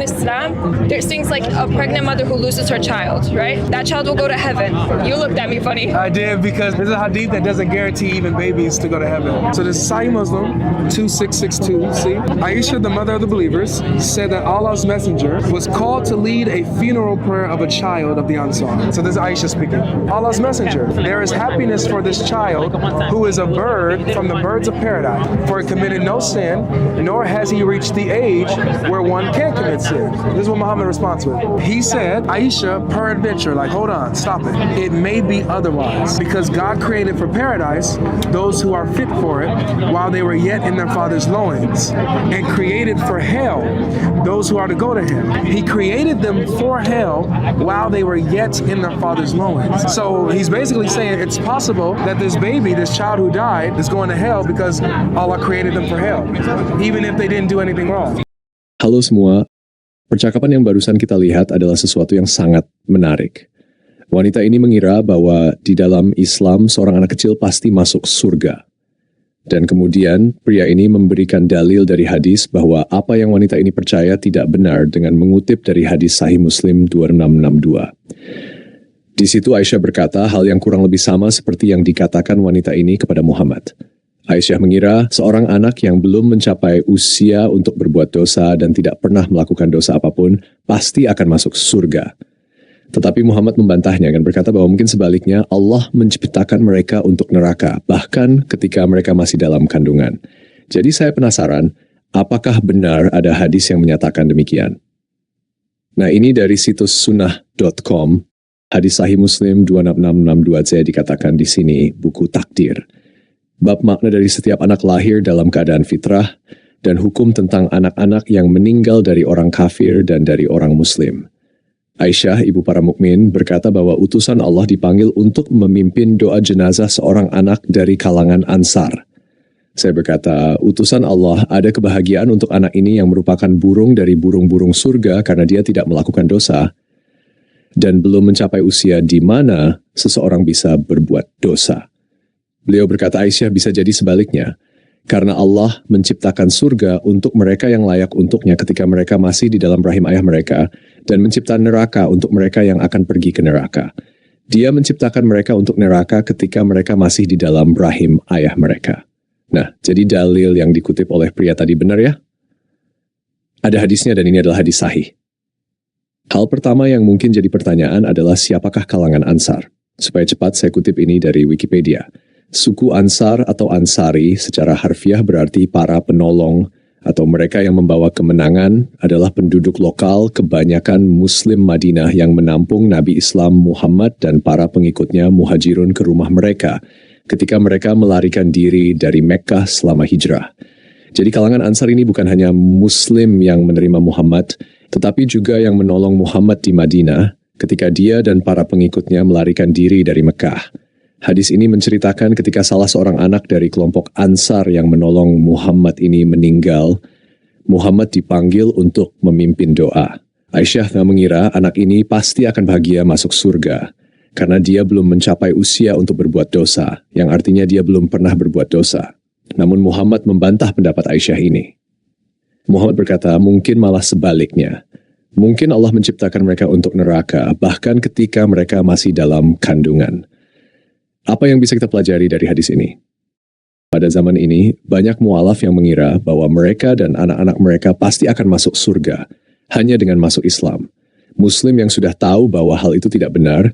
in Islam, there's things like a pregnant mother who loses her child, right? That child will go to heaven. You looked at me funny. I did because there's a hadith that doesn't guarantee even babies to go to heaven. So this Sahih Muslim 2662, see? Aisha, the mother of the believers, said that Allah's messenger was called to lead a funeral prayer of a child of the Ansar. So this is Aisha speaking. Allah's messenger, there is happiness for this child who is a bird from the birds of paradise, for he committed no sin, nor has he reached the age where one can commit sin. This is what Muhammad responds with. He said, Aisha, peradventure, like, hold on, stop it. It may be otherwise, because God created for paradise those who are fit for it while they were yet in their father's loins, and created for hell those who are to go to him. He created them for hell while they were yet in their father's loins. So he's basically saying it's possible that this baby, this child who died, is going to hell because Allah created them for hell, even if they didn't do anything wrong. Halo semua, percakapan yang barusan kita lihat adalah sesuatu yang sangat menarik. Wanita ini mengira bahwa di dalam Islam seorang anak kecil pasti masuk surga. Dan kemudian pria ini memberikan dalil dari hadis bahwa apa yang wanita ini percaya tidak benar dengan mengutip dari hadis Sahih Muslim 2662. Di situ Aisyah berkata hal yang kurang lebih sama seperti yang dikatakan wanita ini kepada Muhammad. Aisyah mengira seorang anak yang belum mencapai usia untuk berbuat dosa dan tidak pernah melakukan dosa apapun pasti akan masuk surga. Tetapi Muhammad membantahnya dan berkata bahwa mungkin sebaliknya Allah menciptakan mereka untuk neraka, bahkan ketika mereka masih dalam kandungan. Jadi saya penasaran, apakah benar ada hadis yang menyatakan demikian? Nah, ini dari situs sunnah.com, hadis Sahih Muslim 26662C dikatakan di sini, buku takdir. Bab makna dari setiap anak lahir dalam keadaan fitrah, dan hukum tentang anak-anak yang meninggal dari orang kafir dan dari orang muslim. Aisyah, ibu para mukmin, berkata bahwa utusan Allah dipanggil untuk memimpin doa jenazah seorang anak dari kalangan Ansar. Saya berkata, utusan Allah ada kebahagiaan untuk anak ini yang merupakan burung dari burung-burung surga karena dia tidak melakukan dosa, dan belum mencapai usia di mana seseorang bisa berbuat dosa. Beliau berkata Aisyah bisa jadi sebaliknya, karena Allah menciptakan surga untuk mereka yang layak untuknya ketika mereka masih di dalam rahim ayah mereka, dan menciptakan neraka untuk mereka yang akan pergi ke neraka. Dia menciptakan mereka untuk neraka ketika mereka masih di dalam rahim ayah mereka. Nah, jadi dalil yang dikutip oleh pria tadi benar ya? Ada hadisnya dan ini adalah hadis sahih. Hal pertama yang mungkin jadi pertanyaan adalah siapakah kalangan Ansar? Supaya cepat saya kutip ini dari Wikipedia. Suku Ansar atau Ansari secara harfiah berarti para penolong atau mereka yang membawa kemenangan adalah penduduk lokal kebanyakan Muslim Madinah yang menampung Nabi Islam Muhammad dan para pengikutnya muhajirun ke rumah mereka ketika mereka melarikan diri dari Mekkah selama hijrah. Jadi kalangan Ansar ini bukan hanya Muslim yang menerima Muhammad, tetapi juga yang menolong Muhammad di Madinah ketika dia dan para pengikutnya melarikan diri dari Mekkah. Hadis ini menceritakan ketika salah seorang anak dari kelompok Ansar yang menolong Muhammad ini meninggal, Muhammad dipanggil untuk memimpin doa. Aisyah mengira anak ini pasti akan bahagia masuk surga, karena dia belum mencapai usia untuk berbuat dosa, yang artinya dia belum pernah berbuat dosa. Namun Muhammad membantah pendapat Aisyah ini. Muhammad berkata, mungkin malah sebaliknya. Mungkin Allah menciptakan mereka untuk neraka, bahkan ketika mereka masih dalam kandungan. Apa yang bisa kita pelajari dari hadis ini? Pada zaman ini, banyak mu'alaf yang mengira bahwa mereka dan anak-anak mereka pasti akan masuk surga, hanya dengan masuk Islam. Muslim yang sudah tahu bahwa hal itu tidak benar,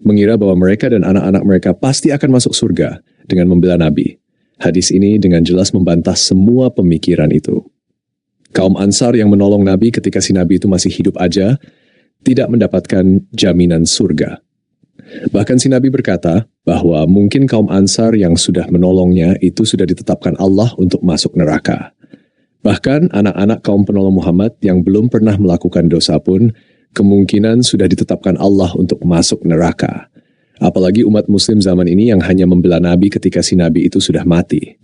mengira bahwa mereka dan anak-anak mereka pasti akan masuk surga dengan membela Nabi. Hadis ini dengan jelas membantah semua pemikiran itu. Kaum Ansar yang menolong Nabi ketika si Nabi itu masih hidup aja, tidak mendapatkan jaminan surga. Bahkan si Nabi berkata bahwa mungkin kaum Ansar yang sudah menolongnya itu sudah ditetapkan Allah untuk masuk neraka. Bahkan anak-anak kaum penolong Muhammad yang belum pernah melakukan dosa pun kemungkinan sudah ditetapkan Allah untuk masuk neraka. Apalagi umat muslim zaman ini yang hanya membela Nabi ketika si Nabi itu sudah mati.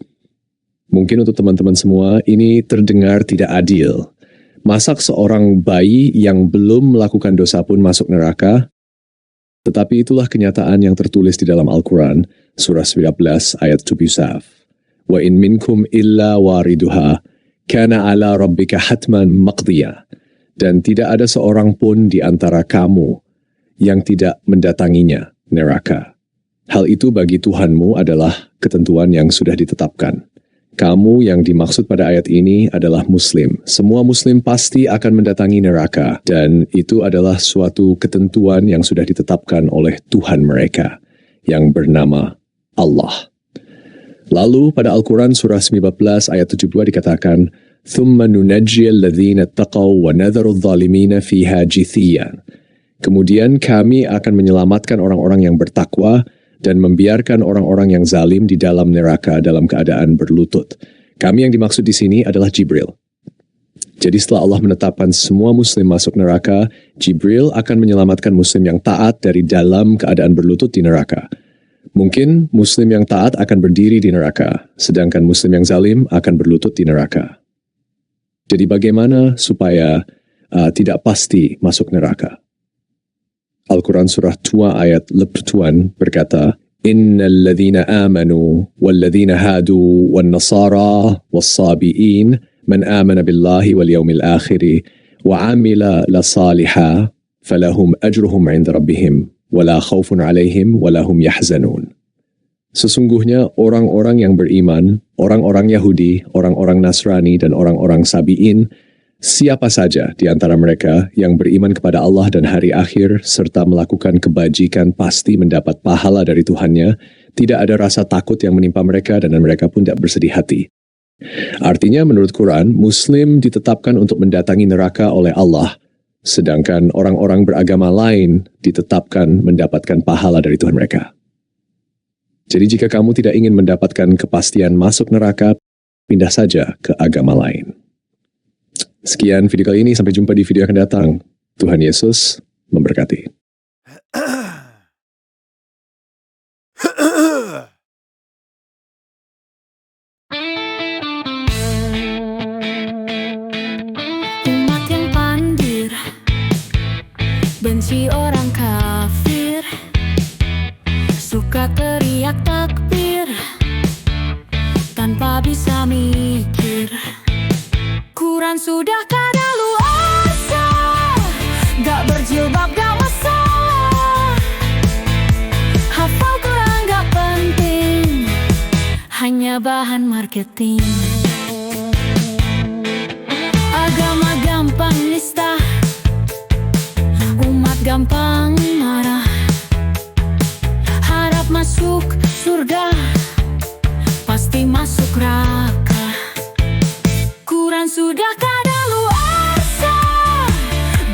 Mungkin untuk teman-teman semua ini terdengar tidak adil. Masa seorang bayi yang belum melakukan dosa pun masuk neraka? Tetapi itulah kenyataan yang tertulis di dalam Al-Quran, surah 19 ayat 7. Wa in minkum illa wariduha, kana ala rabbika hatman maqdiya. Dan tidak ada seorang pun di antara kamu yang tidak mendatanginya, neraka. Hal itu bagi Tuhanmu adalah ketentuan yang sudah ditetapkan. Kamu yang dimaksud pada ayat ini adalah Muslim. Semua Muslim pasti akan mendatangi neraka, dan itu adalah suatu ketentuan yang sudah ditetapkan oleh Tuhan mereka, yang bernama Allah. Lalu pada Al-Quran surah 19 ayat 72 dikatakan, ثُمَّ نُنَجِّيَ الَّذِينَ اتَّقَوْا وَنَذَرُ الظَّالِمِينَ فِيهَا جِثِيًّا. Kemudian kami akan menyelamatkan orang-orang yang bertakwa dan membiarkan orang-orang yang zalim di dalam neraka dalam keadaan berlutut. Kami yang dimaksud di sini adalah Jibril. Jadi setelah Allah menetapkan semua muslim masuk neraka, Jibril akan menyelamatkan muslim yang taat dari dalam keadaan berlutut di neraka. Mungkin muslim yang taat akan berdiri di neraka, sedangkan muslim yang zalim akan berlutut di neraka. Jadi bagaimana supaya tidak pasti masuk neraka? Al-Quran surah 2 ayat 8 berkata, Innal ladhina amanu wal ladhina hadu wal nasara wal sabi'in man amana billahi wal yawmil akhiri wa amila la saliha falahum ajruhum 'inda rabbihim wala khawfun 'alaihim wala hum yahzanun. Sesungguhnya orang-orang yang beriman, orang-orang Yahudi, orang-orang Nasrani dan orang-orang Sabi'in, siapa saja di antara mereka yang beriman kepada Allah dan hari akhir serta melakukan kebajikan pasti mendapat pahala dari Tuhannya, tidak ada rasa takut yang menimpa mereka dan mereka pun tidak bersedih hati. Artinya menurut Quran, Muslim ditetapkan untuk mendatangi neraka oleh Allah, sedangkan orang-orang beragama lain ditetapkan mendapatkan pahala dari Tuhan mereka. Jadi jika kamu tidak ingin mendapatkan kepastian masuk neraka, pindah saja ke agama lain. Sekian video kali ini, sampai jumpa di video yang akan datang. Tuhan Yesus memberkati. Umat yang pandir, benci orang kafir, suka teriak takbir, tanpa bisa mikir. Quran sudah kadaluarsa, gak berjilbab gak masalah. Hafal Quran gak penting, hanya bahan marketing. Agama gampang nista, umat gampang marah. Harap masuk surga, pasti masuk neraka. Quran sudah kadaluarsa,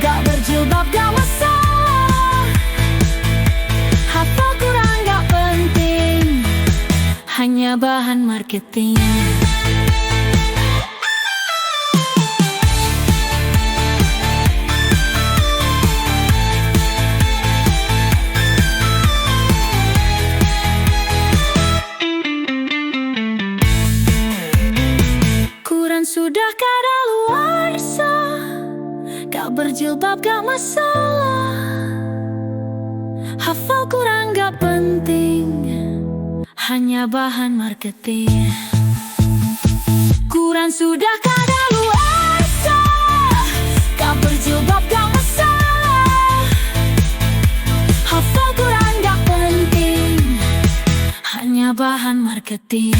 gak berjilbab gak masalah. Hafal Quran gak penting, hanya bahan marketing. Sudah kadaluarsa, gak berjilbab gak masalah. Hafal Quran gak penting, hanya bahan marketing. Quran sudah kadaluarsa, gak berjilbab gak masalah. Hafal Quran gak penting, hanya bahan marketing.